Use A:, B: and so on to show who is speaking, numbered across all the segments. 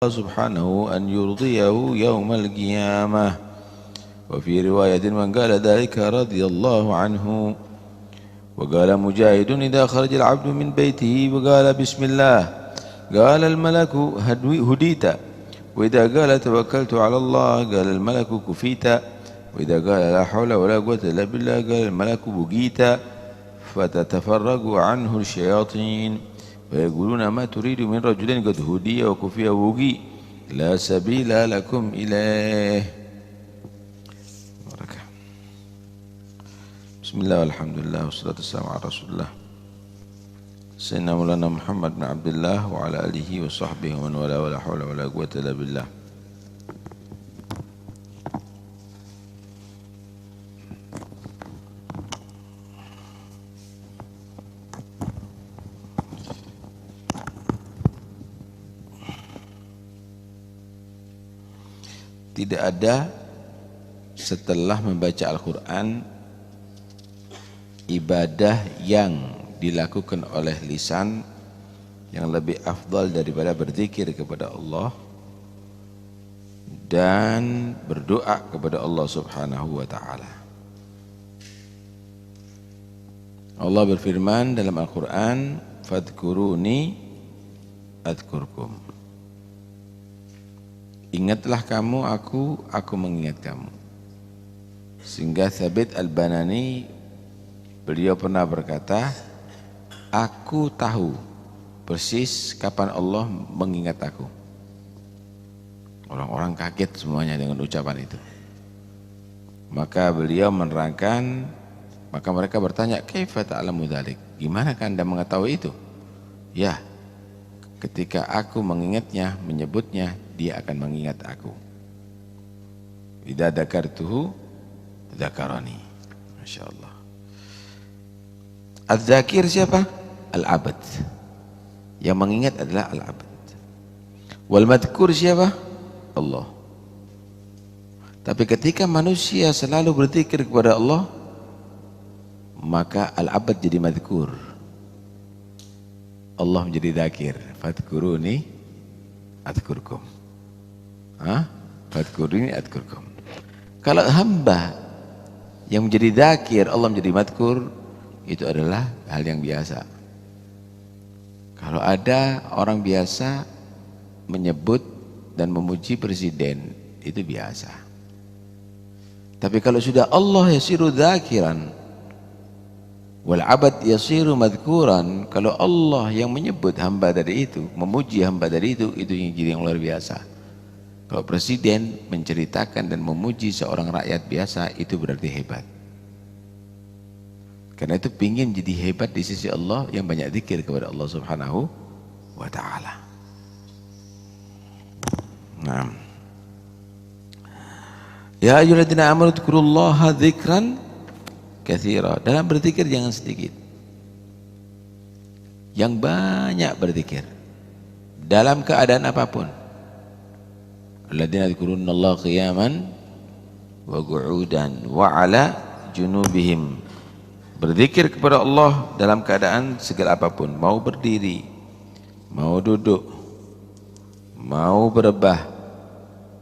A: سبحانه أن يرضيه يوم القيامة. وفي رواية من قال ذلك رضي الله عنه. وقال مجاهد إذا خرج العبد من بيته وقال بسم الله قال الملك هديت، وإذا قال توكلت على الله قال الملك كفيت، وإذا قال لا حول ولا قوة إلا بالله قال الملك بقيت. فتتفرق عنه الشياطين ويقولون ما تريد من رجل قد هدي وكفي ووقي لا سبيل لكم إليه. بسم الله والحمد لله والصلاة والسلام على رسول الله سيدنا مولانا محمد بن عبد الله وعلى آله وصحبه ومن والاه ولا حول ولا قوة إلا بالله. Tidak ada setelah membaca Al-Quran ibadah yang dilakukan oleh lisan yang lebih afdal daripada berzikir kepada Allah dan berdoa kepada Allah Subhanahu wa ta'ala. Allah berfirman dalam Al-Quran, fadhkuruni adhkurkum. Ingatlah kamu aku mengingat kamu. Sehingga Thabit Al-Banani beliau pernah berkata, aku tahu persis kapan Allah mengingat aku. Orang-orang kaget semuanya dengan ucapan itu. Maka beliau menerangkan, maka mereka bertanya, kaifa ta'lamu dzalik? Gimana kan Anda mengetahui itu? Ya, ketika aku mengingatnya, menyebutnya, dia akan mengingat aku. Idza dzakartuhu dzakarani. Masyaallah. Az-zakir siapa? Al-abad. Yang mengingat adalah al-abad. Wal madhkur siapa? Allah. Tapi ketika manusia selalu berzikir kepada Allah, maka al-abad jadi madhkur. Allah menjadi dzakir. Fadhkuruni adhkurkum. Fadhkuruni adhkurkum. Kalau hamba yang menjadi dzakir, Allah menjadi madhkur, itu adalah hal yang biasa. Kalau ada orang biasa menyebut dan memuji presiden, itu biasa. Tapi kalau sudah Allah yasiru dzakiran wal abad yasiru madhkuran, kalau Allah yang menyebut hamba dari itu, memuji hamba dari itu yang jadi yang luar biasa. Kalau presiden menceritakan dan memuji seorang rakyat biasa, itu berarti hebat. Karena itu pingin jadi hebat di sisi Allah yang banyak zikir kepada Allah Subhanahu wa ta'ala. Nah. Ya ayyuhalladzina amanu dzkurullaha dzikran katsira. Dalam berzikir jangan sedikit. Yang banyak berzikir. Dalam keadaan apapun. Alladzina dzkurunallaha qiyaman wa qu'udan wa 'ala junubihim. Berzikir kepada Allah dalam keadaan segala apapun, mau berdiri, mau duduk, mau berebah,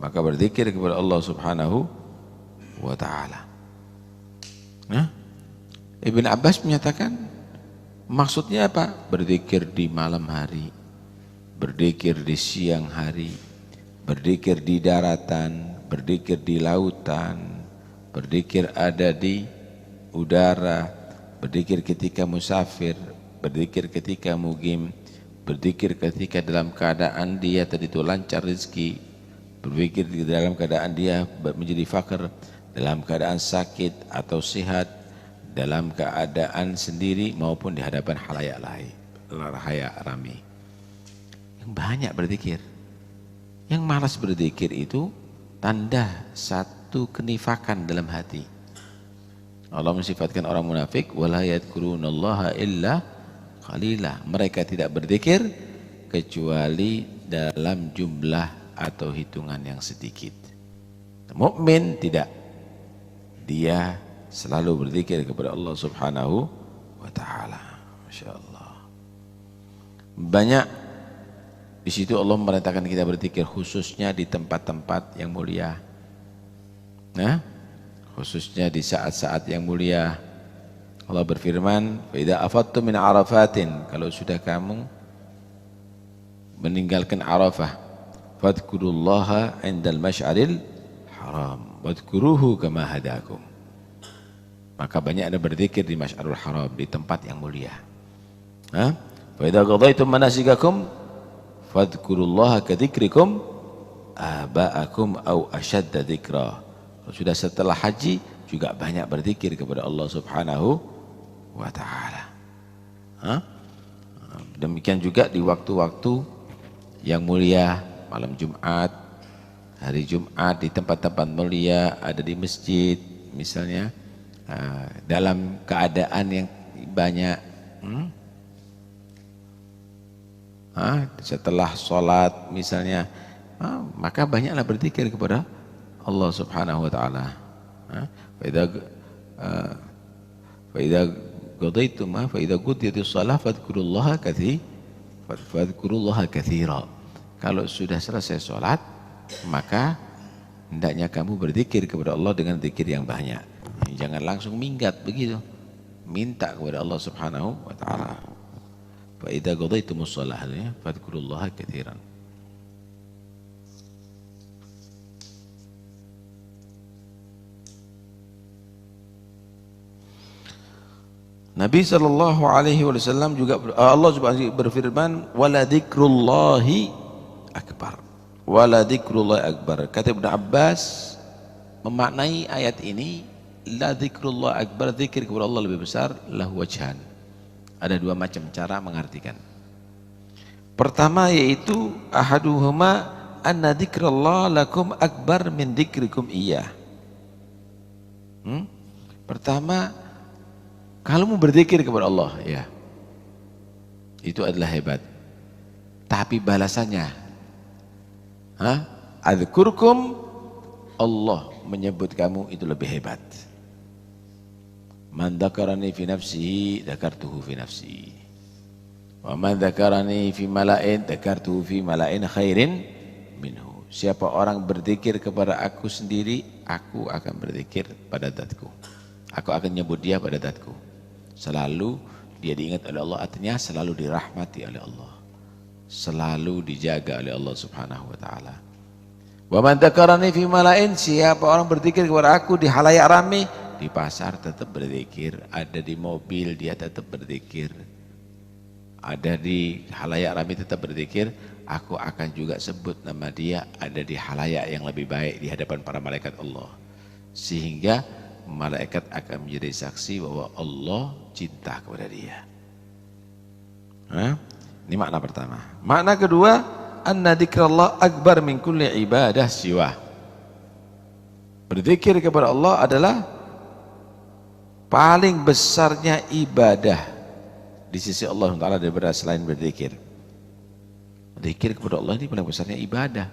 A: maka berzikir kepada Allah Subhanahu wa ta'ala. Nah, Ibn Abbas menyatakan maksudnya apa? Berzikir di malam hari, berzikir di siang hari, berzikir di daratan, berzikir di lautan, berzikir ada di udara, berzikir ketika musafir, berzikir ketika mukim, berzikir ketika dalam keadaan dia tadi itu lancar rezeki, berzikir dalam keadaan dia menjadi fakir, dalam keadaan sakit atau sehat, dalam keadaan sendiri maupun di hadapan khalayak ramai. Yang banyak berzikir. Yang malas berzikir itu tanda satu kenifakan dalam hati. Allah mensifatkan orang munafik, wala yadhkurunallaha illa qalila. Mereka tidak berzikir kecuali dalam jumlah atau hitungan yang sedikit. Mukmin tidak. Dia selalu berzikir kepada Allah Subhanahu wa ta'ala. Masyaallah. Banyak Di situ Allah merintahkan kita berzikir khususnya di tempat-tempat yang mulia. Nah, khususnya di saat-saat yang mulia. Allah berfirman, "Fa idza afattum min Arafatin," kalau sudah kamu meninggalkan Arafah, fadhkurullaha 'indal masy'aril haram, wadhkuruhu kama hadakum. Maka banyak Anda berzikir di Masy'arul Haram, di tempat yang mulia. Ha? Fa idza qadaytum manasikakum fadhkurullaha kadzikrikum aba'akum aw ashadda dzikra. Sudah setelah haji juga banyak berzikir kepada Allah Subhanahu wa taala. Demikian juga di waktu-waktu yang mulia, malam Jumat, hari Jumat, di tempat-tempat mulia, ada di masjid misalnya, dalam keadaan yang banyak, setelah sholat misalnya, maka banyaklah berzikir kepada Allah Subhanahu wa taala. Fa idza qadaytum fa idza qudiyatis shalah fadhkurullaha katsira. Kalau sudah selesai sholat, maka hendaknya kamu berzikir kepada Allah dengan zikir yang banyak. Jangan langsung minggat begitu. Minta kepada Allah Subhanahu wa taala. Fa idza qadaytumus shalah fadhkurullaha katsiran. Nabi sallallahu alaihi wasallam juga, Allah subhanahu berfirman, wala dzikrullahi akbar, wala dzikrullahi akbar. Kata Ibnu Abbas memaknai ayat ini, la dzikrullah akbar, zikir kepada Allah lebih besar, lahu wajhan. Ada dua macam cara mengartikan. Pertama yaitu ahaduhuma anna dzikrullah lakum akbar min dzikrikum iyyah. Pertama, kalau mau berzikir kepada Allah, ya, itu adalah hebat. Tapi balasannya, adzkurkum, Allah menyebut kamu itu lebih hebat. Man dzakarani fi nafsihi dzakartuhu fi nafsi. Wa man dzakarani fi mala'in dzakartuhu fi mala'in khairin minhu. Siapa orang berzikir kepada aku sendiri, aku akan berzikir pada zatku. Aku akan nyebut dia pada zatku. Selalu dia diingat oleh Allah, artinya selalu dirahmati oleh Allah, selalu dijaga oleh Allah Subhanahu wa taala. Wa man dzakarani fi mala'in, siapa orang berzikir kepada aku di halayak ramai, di pasar tetap berzikir, ada di mobil dia tetap berzikir, ada di halayak ramai tetap berzikir, aku akan juga sebut nama dia ada di halayak yang lebih baik di hadapan para malaikat Allah, sehingga malaikat akan menjadi saksi bahwa Allah cinta kepada dia. Ini makna pertama. Makna kedua, anna dzikrallah akbar min kulli ibadah siwa. Berzikir kepada Allah adalah paling besarnya ibadah di sisi Allah Taala daripada selain berzikir. Zikir kepada Allah ini paling besarnya ibadah.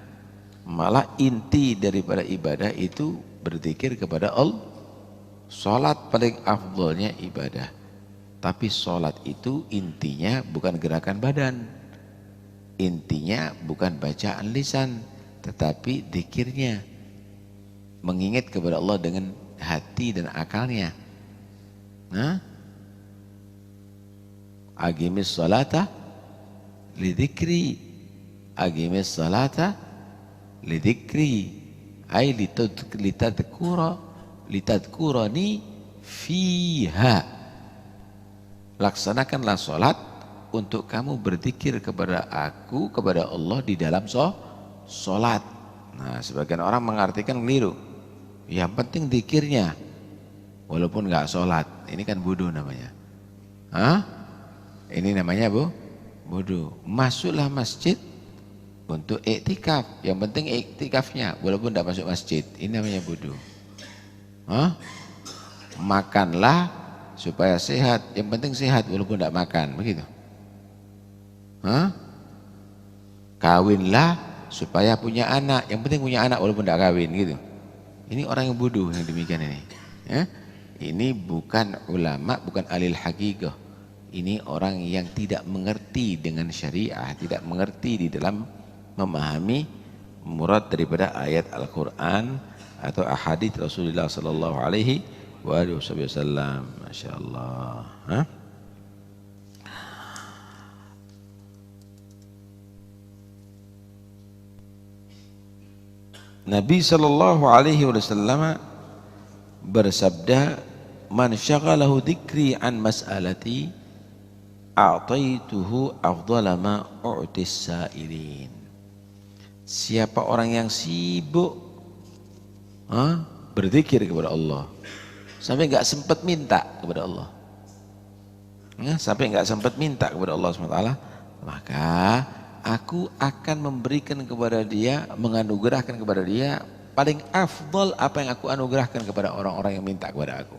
A: Malah inti daripada ibadah itu berzikir kepada Allah. Salat paling afdolnya ibadah. Tapi salat itu intinya bukan gerakan badan. Intinya bukan bacaan lisan, tetapi zikirnya. Mengingat kepada Allah dengan hati dan akalnya. Aqimis salata lidzikri. Aqimis salata lidzikri. Ay litadkurani fiha. Laksanakanlah sholat untuk kamu berzikir kepada aku, kepada Allah di dalam sholat. Nah, sebagian orang mengartikan keliru. Yang penting zikirnya, walaupun nggak sholat. Ini kan bodoh namanya. Ini namanya bodoh. Masuklah masjid untuk iktikaf. Yang penting iktikafnya, walaupun nggak masuk masjid. Ini namanya bodoh. Makanlah supaya sehat, yang penting sehat walaupun tidak makan, begitu. Kawinlah supaya punya anak, yang penting punya anak walaupun tidak kawin, gitu. Ini orang yang bodoh yang demikian ini. Ini bukan ulama, bukan alil hakikah. ini orang yang tidak mengerti dengan syariah, tidak mengerti di dalam memahami murad daripada ayat Al-Quran atau ahadits Rasulullah sallallahu alaihi wasallam. Masya Allah. Hah? Nabi sallallahu alaihi wasallam bersabda, "Man syaghalahu dzikri an mas'alati a'taituhu afdhala ma u'tis sa'ilin." Siapa orang yang sibuk berzikir kepada Allah sampai enggak sempat minta kepada Allah, sampai enggak sempat minta kepada Allah SWT, maka aku akan memberikan kepada dia, menganugerahkan kepada dia paling afdal apa yang aku anugerahkan kepada orang-orang yang minta kepada aku.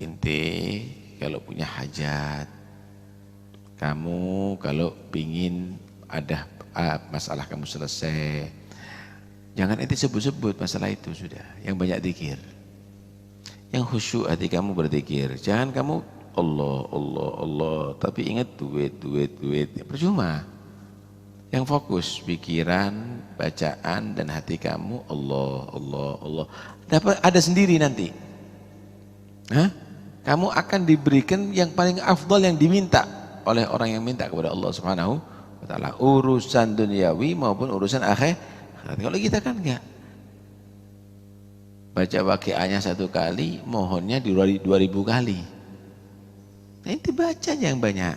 A: Inti kalau punya hajat, kamu kalau pingin ada masalah kamu selesai, jangan inti sebut-sebut masalah itu, sudah yang banyak zikir, yang khusyuk hati kamu berzikir. Jangan kamu Allah, Allah, Allah, tapi ingat duit, percuma. Yang fokus pikiran, bacaan dan hati kamu Allah, Allah, Allah. Dapat ada sendiri nanti. Kamu akan diberikan yang paling afdal yang diminta oleh orang yang minta kepada Allah Subhanahu wa taala, urusan duniawi maupun urusan akhirat. Kalau kita kan enggak. Baca waqiahnya 1 kali, mohonnya di 2000 kali. Inti baca yang banyak,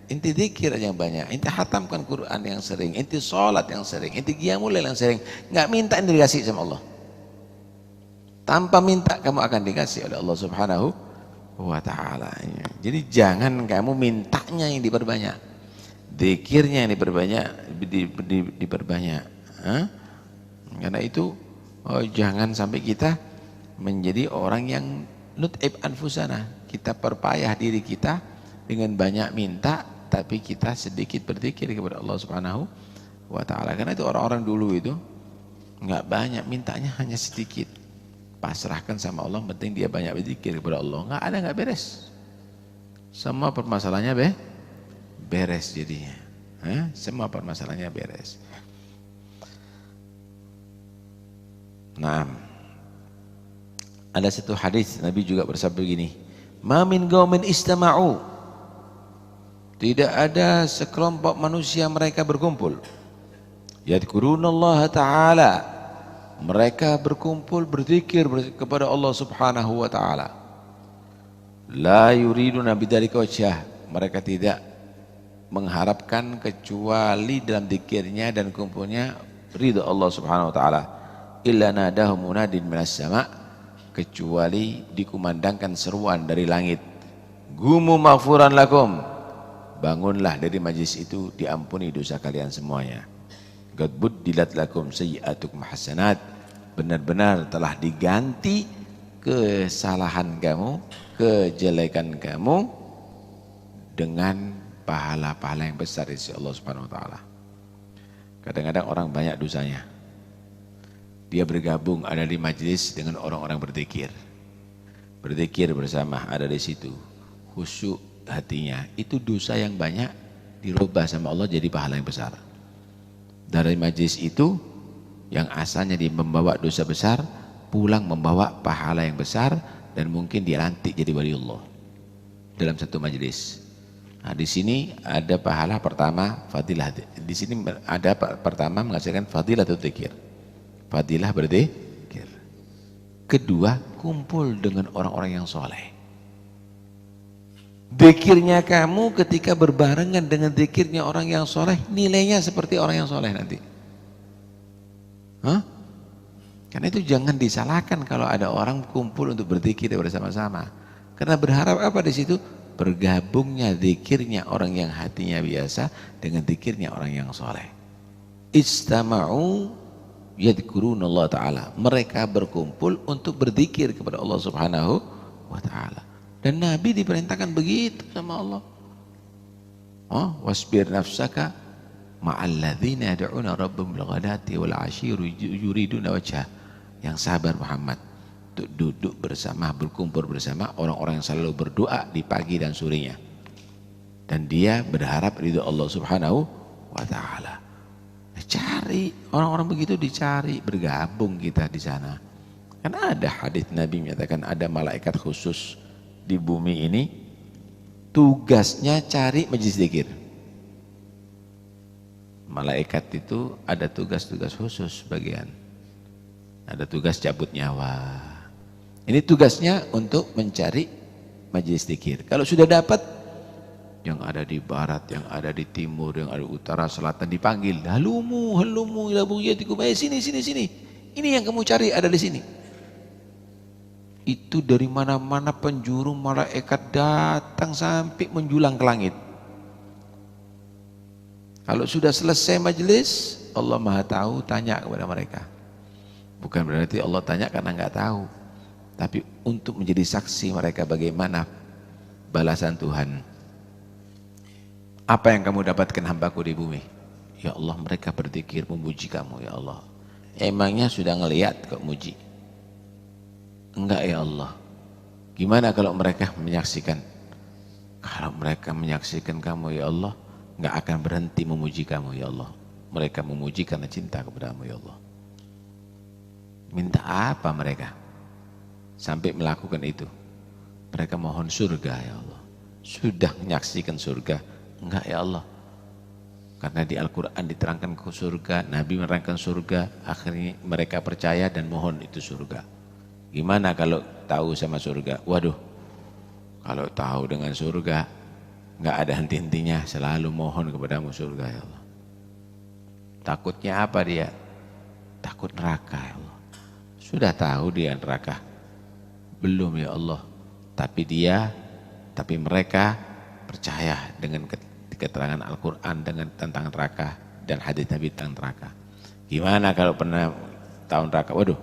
A: inti zikir yang banyak, inti hatamkan Quran yang sering, inti sholat yang sering, inti qiyamul lail yang sering. Enggak minta yang dikasih sama Allah. Tanpa minta kamu akan dikasih oleh Allah Subhanahu wa taala. Jadi jangan kamu mintanya yang diperbanyak, zikirnya yang diperbanyak. Karena itu jangan sampai kita menjadi orang yang nut'ib anfusana, kita perpayah diri kita dengan banyak minta tapi kita sedikit berzikir kepada Allah Subhanahu wa taala. Karena itu orang-orang dulu itu enggak banyak mintanya, hanya sedikit. Pasrahkan sama Allah, penting dia banyak berzikir kepada Allah. Enggak beres. Semua permasalahannya beres jadinya. Semua permasalahannya beres. Nah, ada satu hadis Nabi juga bersabda begini, "Ma min qaumin istama'u." Tidak ada sekelompok manusia mereka berkumpul. Yadhkurunallaha ta'ala. Mereka berkumpul berzikir kepada Allah Subhanahu wa taala. La yuriduna bidzalika wajhah. Mereka tidak mengharapkan kecuali dalam zikirnya dan kumpulnya ridha Allah Subhanahu wa taala. Illa nadahum munadin minas sama', kecuali dikumandangkan seruan dari langit, gumu maghfuran lakum, bangunlah dari majlis itu, diampuni dosa kalian semuanya. Qad buddilat lakum sayyi'atukum hasanat, benar-benar telah diganti kesalahan kamu, kejelekan kamu dengan pahala-pahala yang besar dari Allah Subhanahu wa taala. Kadang-kadang orang banyak dosanya, dia bergabung ada di majlis dengan orang-orang berzikir bersama, ada di situ, khusyuk hatinya, itu dosa yang banyak dirubah sama Allah jadi pahala yang besar. Dari majlis itu yang asalnya dia membawa dosa besar, pulang membawa pahala yang besar, dan mungkin dilantik jadi waliullah dalam satu majlis. Nah, di sini ada pahala pertama, fadilah. Di sini ada pertama menghasilkan fadilah atau dzikir. Fadilah berzikir. Kedua, kumpul dengan orang-orang yang soleh. Zikirnya kamu ketika berbarengan dengan zikirnya orang yang soleh, nilainya seperti orang yang soleh nanti. Karena itu jangan disalahkan kalau ada orang kumpul untuk berzikir bersama-sama. Karena berharap apa di situ? Bergabungnya zikirnya orang yang hatinya biasa dengan zikirnya orang yang soleh. Istama'u yadhkurunallah ta'ala. Mereka berkumpul untuk berzikir kepada Allah Subhanahu wa ta'ala. Dan Nabi diperintahkan begitu sama Allah. Wasbir nafsaka ma'alladzina yad'una rabbahum bil ghadati wal 'ashyi yuriduna wajhah. Yang sabar Muhammad, untuk duduk bersama, berkumpul bersama orang-orang yang selalu berdoa di pagi dan sorenya. Dan dia berharap ridho Allah Subhanahu wa taala. Cari orang-orang begitu, dicari, bergabung kita di sana. Karena ada hadis Nabi menyatakan ada malaikat khusus di bumi ini, tugasnya cari majelis zikir. Malaikat itu ada tugas-tugas khusus bagian. Ada tugas cabut nyawa. Ini tugasnya untuk mencari majelis zikir. Kalau sudah dapat, yang ada di barat, yang ada di timur, yang ada di utara, selatan dipanggil. Halumu ila bughiyatikum. Sini. Ini yang kamu cari ada di sini. Itu dari mana-mana penjuru malaikat datang sampai menjulang ke langit. Kalau sudah selesai majelis, Allah Maha tahu, tanya kepada mereka. Bukan berarti Allah tanya karena nggak tahu, tapi untuk menjadi saksi mereka bagaimana balasan Tuhan. Apa yang kamu dapatkan hambaku di bumi? Ya Allah, mereka berzikir memuji kamu ya Allah. Emangnya sudah ngelihat kok muji? Enggak ya Allah. Gimana kalau mereka menyaksikan? Kalau mereka menyaksikan kamu ya Allah, enggak akan berhenti memuji kamu ya Allah. Mereka memuji karena cinta kepadamu ya Allah. Minta apa mereka sampai melakukan itu? Mereka mohon surga ya Allah. Sudah menyaksikan surga? Enggak ya Allah. Karena di Al-Quran diterangkan ke surga, Nabi menerangkan surga, akhirnya mereka percaya dan mohon itu surga. Gimana kalau tahu sama surga? Waduh, kalau tahu dengan surga, enggak ada henti-hentinya, selalu mohon kepadamu surga ya Allah. Takutnya apa dia? Takut neraka ya Allah. Sudah tahu dia neraka? Belum ya Allah. Tapi mereka percaya dengan keterangan Al-Quran dengan tentang neraka dan hadis Nabi tentang neraka. Gimana kalau pernah tahu neraka? Waduh,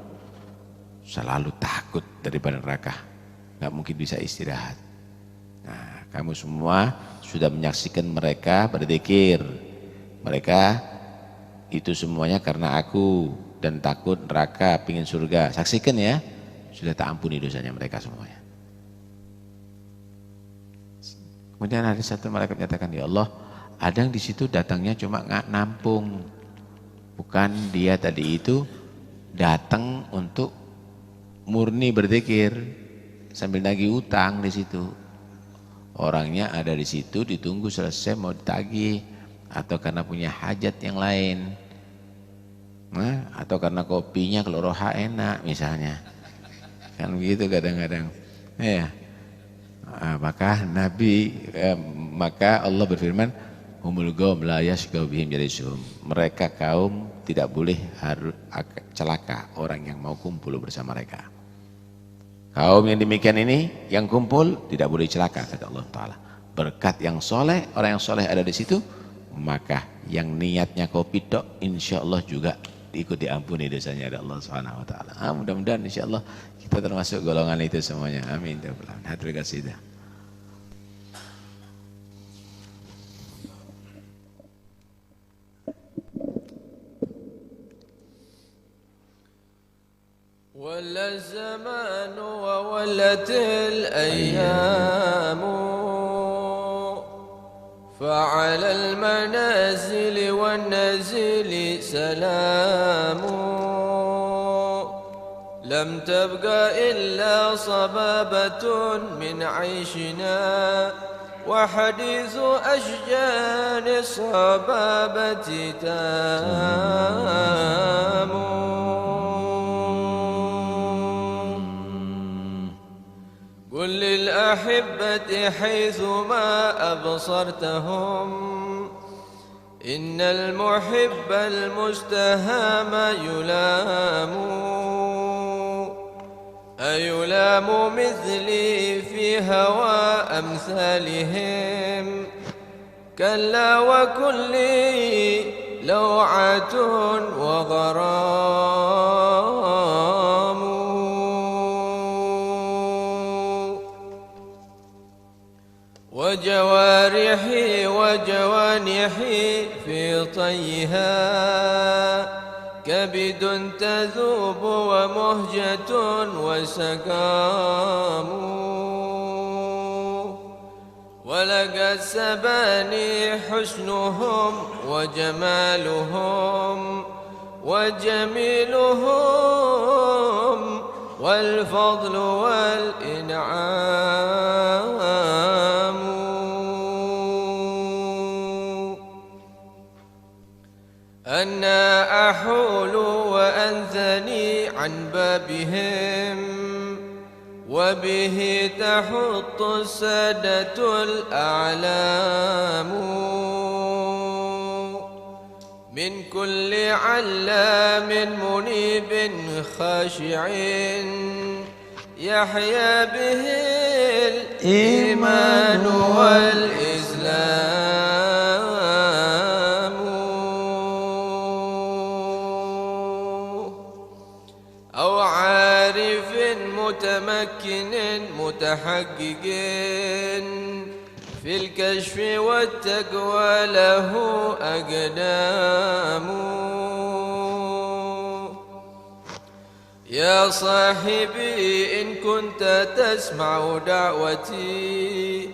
A: selalu takut daripada neraka. Nggak mungkin bisa istirahat. Nah, kamu semua sudah menyaksikan mereka berzikir. Mereka itu semuanya karena aku dan takut neraka, pingin surga. Saksikan ya, sudah tak ampuni dosanya mereka semuanya. Kemudian ada satu malaikat menyatakan, ya Allah, ada yang di situ datangnya cuma nggak nampung, bukan dia tadi itu datang untuk murni berzikir sambil nagih utang di situ. Orangnya ada di situ ditunggu selesai mau ditagih, atau karena punya hajat yang lain, atau karena kopinya keloroha enak misalnya, kan begitu kadang-kadang. Ya. Maka Allah berfirman, humul qaum la yashqa bihim jalisuhum. Mereka kaum tidak boleh celaka orang yang mau kumpul bersama mereka. Kaum yang demikian ini yang kumpul tidak boleh celaka kata Allah Taala. Berkat yang soleh, orang yang soleh ada di situ, maka yang niatnya kopi tok, insya Allah juga ikut diampuni dosanya oleh Allah Subhanahu Wa Taala. Mudah-mudahan insya Allah kita termasuk golongan itu semuanya. Amin. Terima kasih.
B: ولا الزمان وولت الأيام فعلى المنازل والنزل سلام لم تبق إلا صبابة من عيشنا وحديث أشجان الصبابة تام قل للأحبة حيثما أبصرتهم إن المحب المستهام يلام أيلام مثلي في هوى أمثالهم كلا وكلي لوعة وغرام وجوارحي وجوانحي في طيها كبد تذوب ومهجة وسقام ولقد سباني حسنهم وجمالهم وجميلهم والفضل والإنعام أنا أحول وأنثني عن بابهم وبه تحط السادة الأعلام من كل علام منيب خاشع يحيا به الإيمان والإسلام أو عارف متمكن متحقق في الكشف والتقوى له أقدام يا صاحبي إن كنت تسمع دعوتي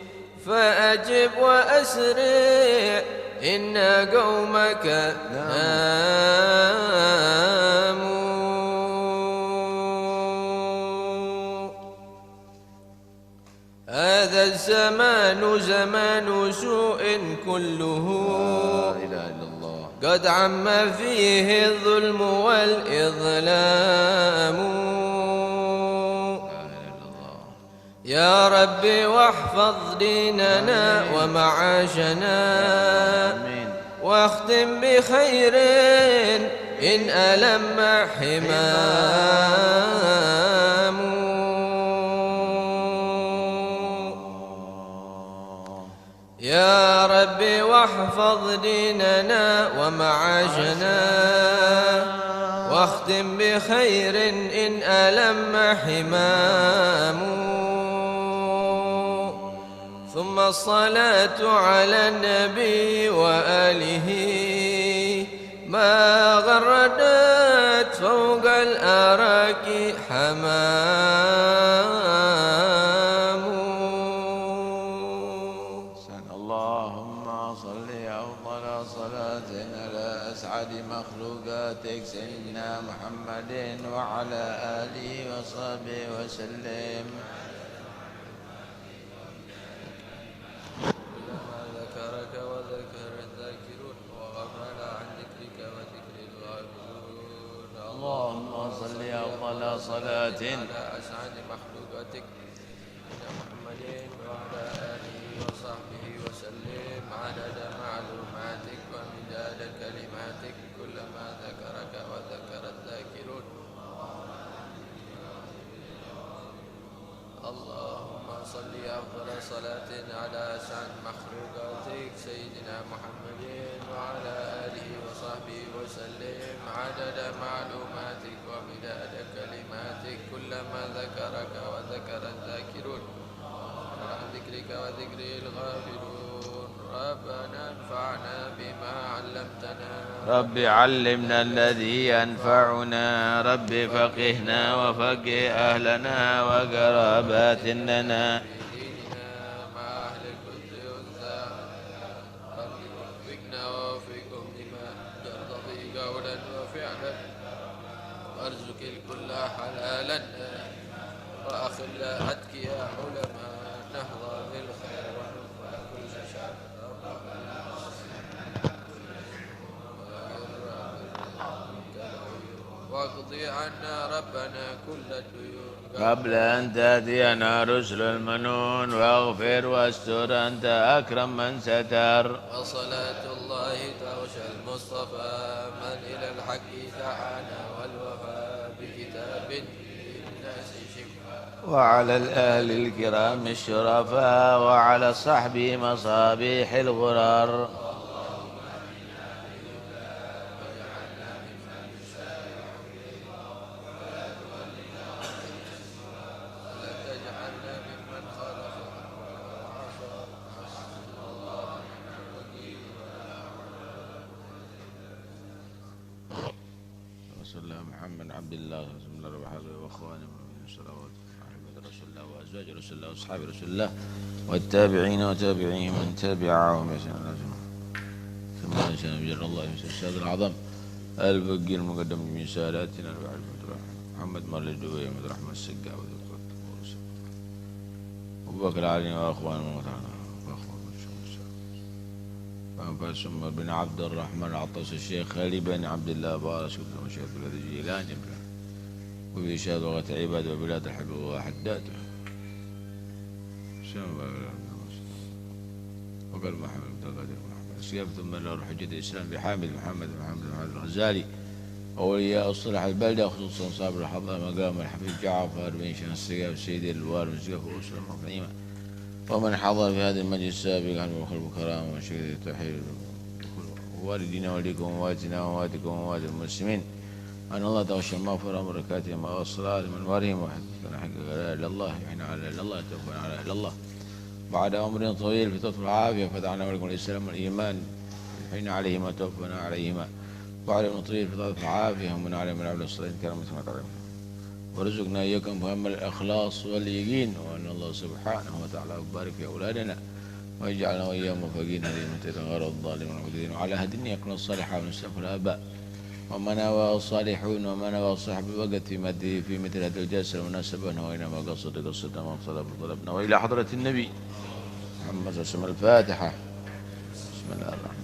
B: فأجب وأسرع إن قومك ناموا هذا الزمان زمان سوء كله
A: لا إله إلا الله
B: قد عم فيه الظلم والإظلام يا ربي واحفظ ديننا ومعاشنا واختم بخير إن ألم حمام يا ربي واحفظ ديننا ومعاشنا واختم بخير إن ألم حمام ثم الصلاة على النبي وآله ما غردت فوق الأراك حمام
A: اللهم صل أفضل صلاة على أسعد مخلوقاتك سيدنا محمد وعلى آله وصحبه وسلم
B: كلما ذكرك وذكر الذاكرون وغفل عن ذكرك وذكر الغافلون
A: اللهم صل أفضل صلاة
B: على أسعد مخلوقاتك سيدنا محمد وعلى آله وصحبه وسلم عدد معلوماتك ومداد كلماتك كلما ذكرك وذكر الذاكرون اللهم صل أفضل صلاة على أسعد مخلوقاتك سيدنا محمد وعلى آله وصحبه وسلم عدد معلوماتك ومداد كلماتك كلما ذكرك وذكر الذاكرون عن ذكرك وذكر الغافلون ربنا انفعنا بما علمتنا
A: رب علمنا الذي ينفعنا رب فقهنا وفقه أهلنا وقرابات لنا
B: في ديننا مع أهل القدس والأنثى رب وفقنا ووفقهم لما يرتضي قولا وفعلا وارزق الكل حلالا وأخل أتقياء علماء نهضى بالخير ونفع كل شر واقضي عنا ربنا كل الديون
A: قبل أن تأتينا رسل المنون واغفر واستر أنت أكرم من ستر
B: وصلاة الله تغشى المصطفى من إلى الحق دعانا والوفاء بكتاب للناس شفاء
A: وعلى الأهل الكرام الشرفاء وعلى الصحب مصابيح الغرر
B: ولا تجعلنا ممن خالف وعصى
A: رسول الله محمد عبد الله رسول الله وحبيبه واخوانه من صلوات احمد رسول الله وازواج رسول الله واصحاب رسول الله والتابعين وتابعيهم من تبعهم بإحسان ثم نشأ بجر الله في الساد الأعظم البقي المقدم من ساداتنا بعد محمد مر الدبي ومد رحمة السقا ودكتور أبو بكر علي وأخوان فأنفسهم بن عبد الرحمن العطاس الشيخ خالي بن عبد الله بارس بن مشيخ بلاد الجيلان وبإشهاد لغة عباد وبلاد الحب وحداته وقال محمد بن القادر محمد سيابة من له حجة الإسلام بحامد محمد الغزالي أولياء الصلح البلدة خصوصا صابر الحضر مقام الحفيد جعفر بن شان السقاف سيدي الوالد مسقاف وأسرة المفعيمة ومن حضر في هذا المجلس السابق عن الخلق والكرام وشهد التوحيد والدينا وليكم ووالدنا ووالدكم ووالد المسلمين أن الله تغشى المغفرة وبركاتهم والصلاة لمنورهم وحقنا حق لا إله إلا الله وحنا على لا إله إلا الله توفنا على لا إله إلا الله بعد أمر طويل في طرف العافية فتحنا ولكم الإسلام والإيمان حين عليهما توفنا عليهما بعد أمر طويل في طرف العافية ومن عليهم من عبد الصلاة كرامة عليهم ورزقنا إياكم بهم الإخلاص واليقين وأن الله سبحانه وتعالى يبارك في أولادنا ويجعلنا وإياهم موفقين هديمة غير الظالمين والمعتدين وعلى هدينا يكون الصالحة ونستغفر الآباء ومن نوى الصالحون ومن نوى صاحب الوقت في مثل هذه الجلسة المناسبة نوينا ما قصدنا ما طلبنا وإلى حضرة النبي محمد صلى الله عليه وسلم الفاتحة بسم الله الرحمن الرحيم